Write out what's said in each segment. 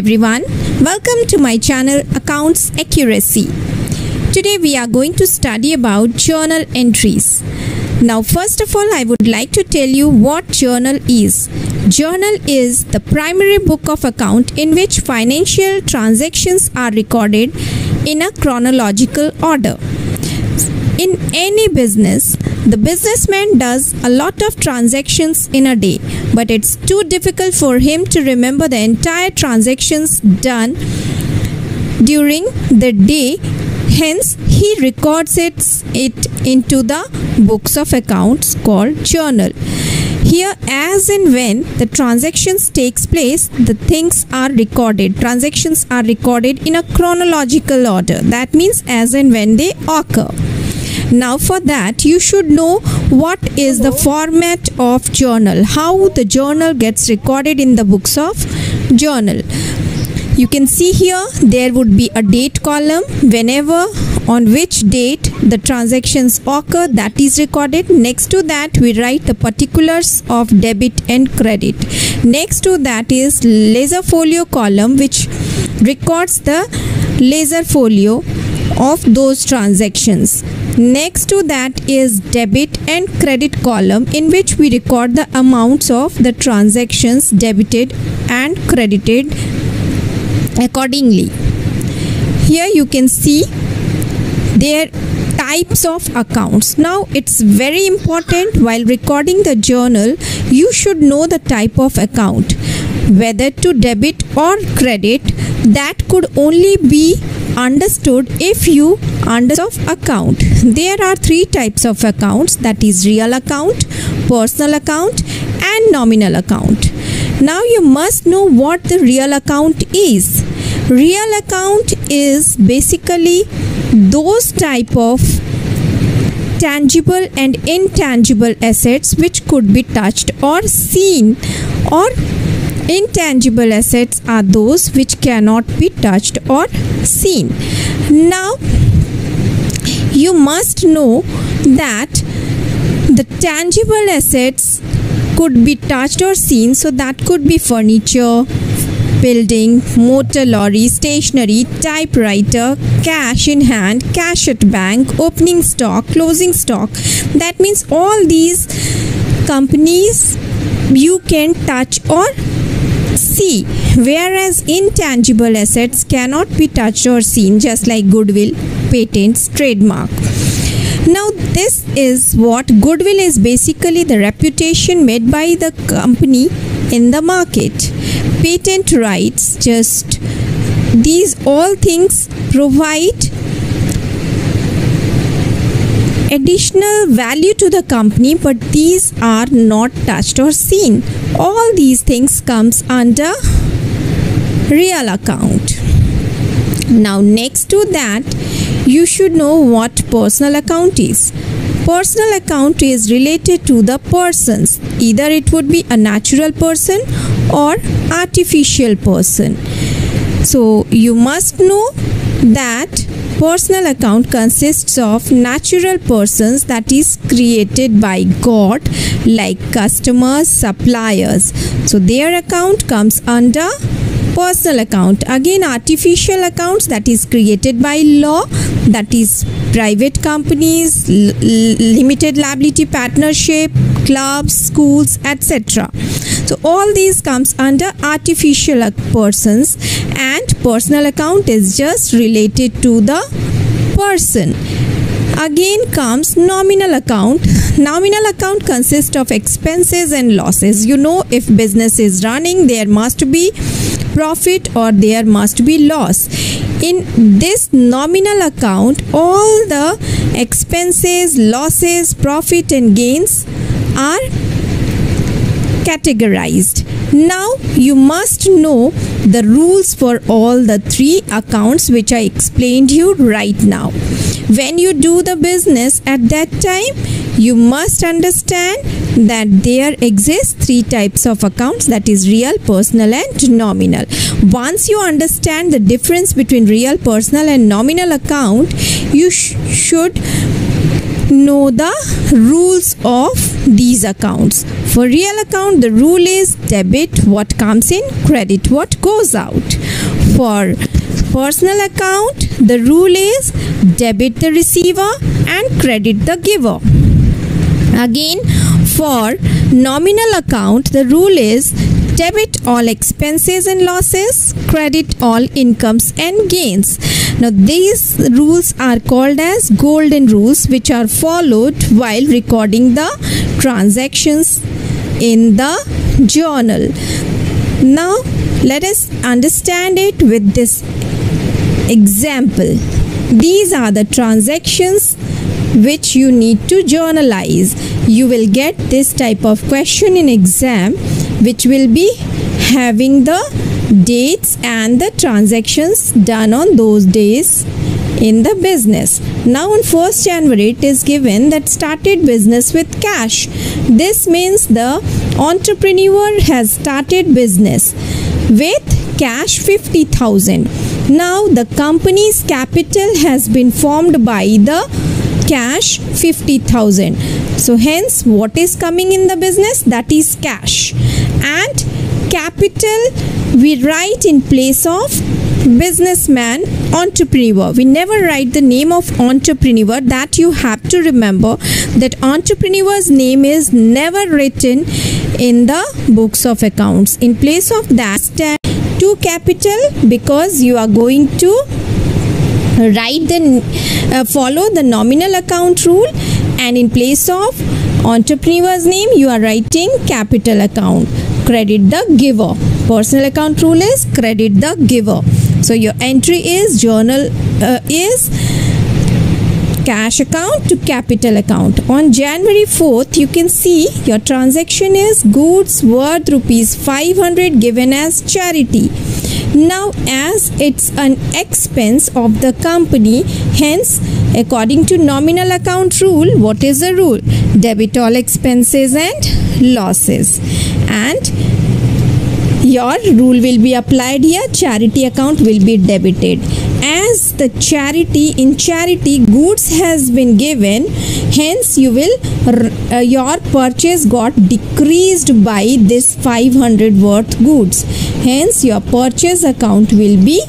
everyone, welcome to my channel Accounts Accuracy. Today we are going to study about journal entries. Now first of all, I would like to tell you what journal is. Journal is the primary book of account in which financial transactions are recorded in a chronological order. In any business, the businessman does a lot of transactions in a day, but it's too difficult for him to remember the entire transactions done during the day. Hence, he records it into the books of accounts called journal. Here, as and when the transactions takes place, the things are recorded. Transactions are recorded in a chronological order. That means as and when they occur. Now for that, you should know what is the format of journal, how the journal gets recorded in the books of journal. You can see here there would be a date column. Whenever on which date the transactions occur, that is recorded. Next to that we write the particulars of debit and credit. Next to that is ledger folio column, which records the ledger folio of those transactions. Next to that is debit and credit column, in which we record the amounts of the transactions debited and credited accordingly. Here you can see their types of accounts. Now it's very important, while recording the journal, you should know the type of account, whether to debit or credit. That could only be understood if you understand account. There are three types of accounts, that is real account, personal account and nominal account. Now you must know what the real account is. Real account is basically those type of tangible and intangible assets which could be touched or seen, or intangible assets are those which cannot be touched or seen. Now you must know that the tangible assets could be touched or seen, so that could be furniture, building, motor lorry, stationery, typewriter, cash in hand, cash at bank, opening stock, closing stock. That means all these companies you can touch or see, whereas intangible assets cannot be touched or seen, just like goodwill, patents, trademark. Now this is what goodwill is: basically the reputation made by the company in the market. Patent rights, just these all things provide additional value to the company, but these are not touched or seen. All these things comes under real account. Now next to that, you should know what personal account is. Personal account is related to the persons. Either it would be a natural person or artificial person. So you must know that personal account consists of natural persons, that is created by God, like customers, suppliers. So their account comes under personal account. Again, artificial accounts, that is created by law, that is private companies, limited liability partnership, clubs, schools, etc. So all these comes under artificial persons, and personal account is just related to the person. Again comes nominal account. Nominal account consists of expenses and losses. You know, if business is running, there must be profit or there must be loss. In this nominal account, all the expenses, losses, profit and gains are categorized. Now you must know the rules for all the three accounts which I explained you right now. When you do the business at that time, you must understand that there exist three types of accounts, that is real, personal and nominal. Once you understand the difference between real, personal and nominal account, you should know the rules of these accounts. For real account, the rule is debit what comes in, credit what goes out. For personal account, the rule is debit the receiver and credit the giver. Again, for nominal account, the rule is debit all expenses and losses, credit all incomes and gains. Now, these rules are called as golden rules, which are followed while recording the transactions in the journal. Now, let us understand it with this example. These are the transactions which you need to journalize. You will get this type of question in exam, which will be having the dates and the transactions done on those days in the business. Now on 1st January it is given that started business with cash. This means the entrepreneur has started business with cash 50,000. Now the company's capital has been formed by the cash 50,000. So hence what is coming in the business? That is cash. And capital we write in place of businessman, entrepreneur. We never write the name of entrepreneur. That you have to remember, that entrepreneur's name is never written in the books of accounts. In place of that, stand to capital, because you are going to write the follow the nominal account rule, and in place of entrepreneur's name you are writing capital account. Credit the giver. Personal account rule is credit the giver. So your entry is journal is cash account to capital account. On January 4th, you can see your transaction is goods worth rupees 500 given as charity. Now, as it's an expense of the company, hence according to nominal account rule, what is the rule? Debit all expenses and losses. And your rule will be applied here. Charity account will be debited. As the charity goods has been given, hence you will your purchase got decreased by this 500 worth goods. Hence your purchase account will be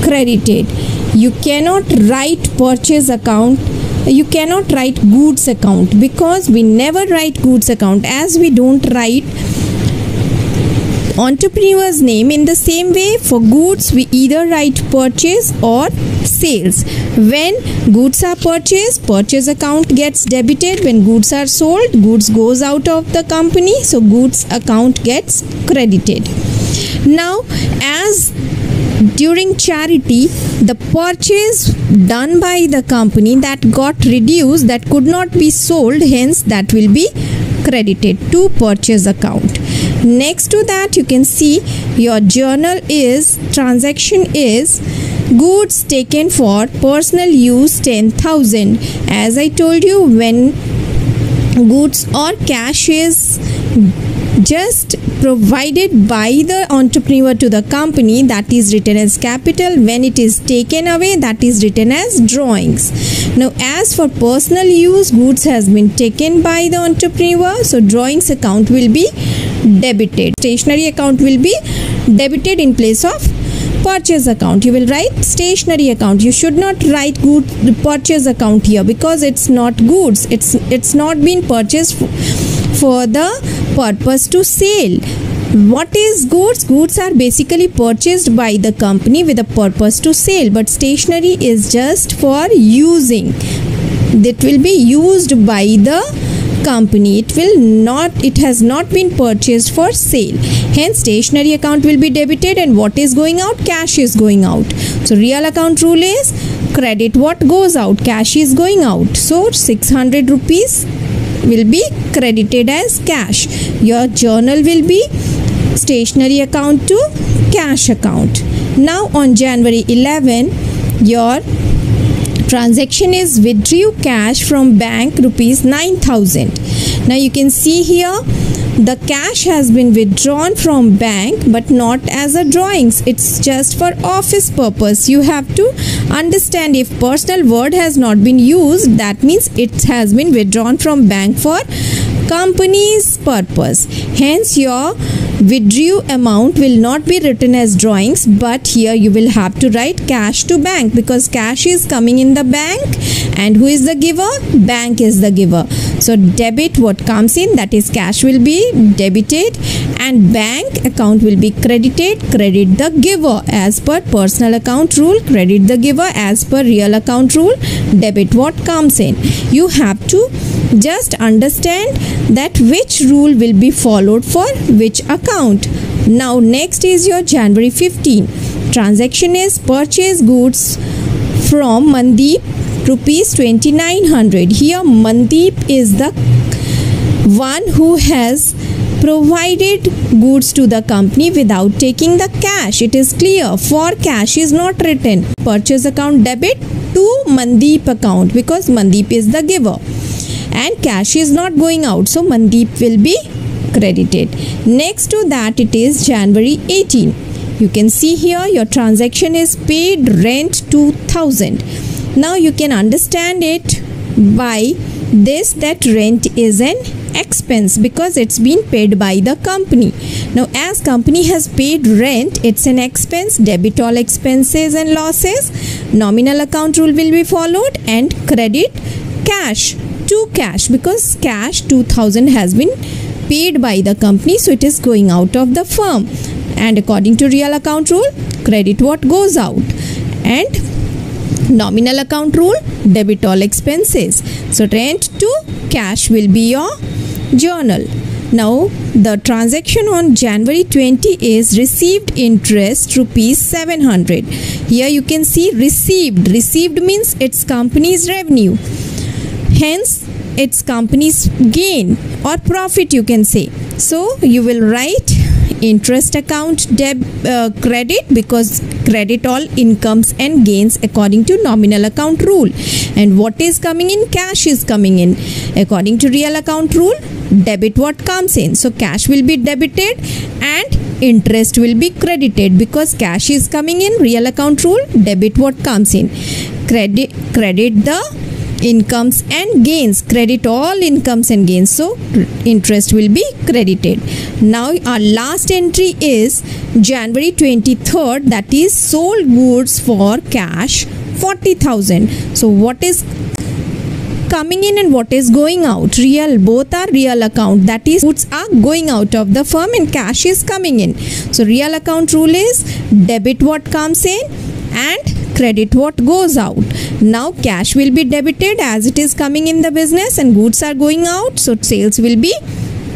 credited. You cannot write purchase account. You cannot write goods account, because we never write goods account, as we don't write entrepreneur's name. In the same way, for goods we either write purchase or sales. When goods are purchased, purchase account gets debited. When goods are sold, goods goes out of the company, so goods account gets credited. Now, as during charity, the purchase done by the company that got reduced, that could not be sold, hence that will be credited to purchase account. Next to that, you can see your journal is transaction is goods taken for personal use 10,000. As I told you, when goods or cash is just provided by the entrepreneur to the company, that is written as capital. When it is taken away, that is written as drawings. Now, as for personal use, goods has been taken by the entrepreneur, so drawings account will be debited. Stationery account will be debited in place of purchase account. You will write stationery account. You should not write good purchase account here, because it's not goods. It's not been purchased for the purpose to sell. What is goods? Goods are basically purchased by the company with a purpose to sell, but stationery is just for using. That will be used by the company. It has not been purchased for sale. Hence stationery account will be debited, and what is going out? Cash is going out. So real account rule is credit what goes out. Cash is going out. So 600 rupees will be credited as cash. Your journal will be stationery account to cash account. Now on January 11, your transaction is withdrew cash from bank rupees 9,000. Now you can see here the cash has been withdrawn from bank, but not as a drawings. It's just for office purpose. You have to understand, if personal word has not been used, that means it has been withdrawn from bank for company's purpose. Hence your withdrew amount will not be written as drawings, but here you will have to write cash to bank, because cash is coming in the bank, and who is the giver? Bank is the giver. So debit what comes in, that is cash, will be debited, and bank account will be credited. Credit the giver as per personal account rule, credit the giver as per real account rule, debit what comes in. You have to just understand that which rule will be followed for which account. Now next is your January 15. Transaction is purchase goods from Mandeep rupees 2900. Here Mandeep is the one who has provided goods to the company without taking the cash. It is clear, for cash is not written. Purchase account debit to Mandeep account, because Mandeep is the giver, and cash is not going out, so Mandeep will be credited. Next to that, it is January 18. You can see here your transaction is paid rent 2000. Now you can understand it by this, that rent is an expense because it's been paid by the company. Now as company has paid rent, it's an expense. Debit all expenses and losses. Nominal account rule will be followed, and credit cash to cash, because cash 2000 has been paid by the company, so it is going out of the firm. And according to real account rule, credit what goes out, and nominal account rule, debit all expenses. So rent to cash will be your journal. Now the transaction on January 20 is received interest rupees 700. Here you can see received. Received means it's company's revenue, hence it's company's gain or profit, you can say. So you will write interest account credit, because credit all incomes and gains according to nominal account rule. And what is coming in? Cash is coming in. According to real account rule, debit what comes in. So cash will be debited and interest will be credited, because cash is coming in. Real account rule, debit what comes in. Credit the incomes and gains, credit all incomes and gains, so interest will be credited. Now our last entry is January 23rd, that is sold goods for cash 40,000. So what is coming in and what is going out? Real, both are real account, that is goods are going out of the firm and cash is coming in. So real account rule is debit what comes in and credit what goes out. Now cash will be debited as it is coming in the business, and goods are going out, so sales will be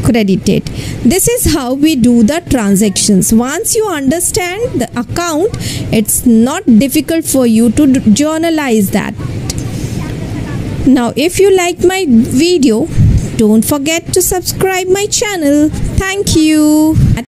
credited. This is how we do the transactions. Once you understand the account, it's not difficult for you to journalize that. Now if you like my video, don't forget to subscribe my channel. Thank you.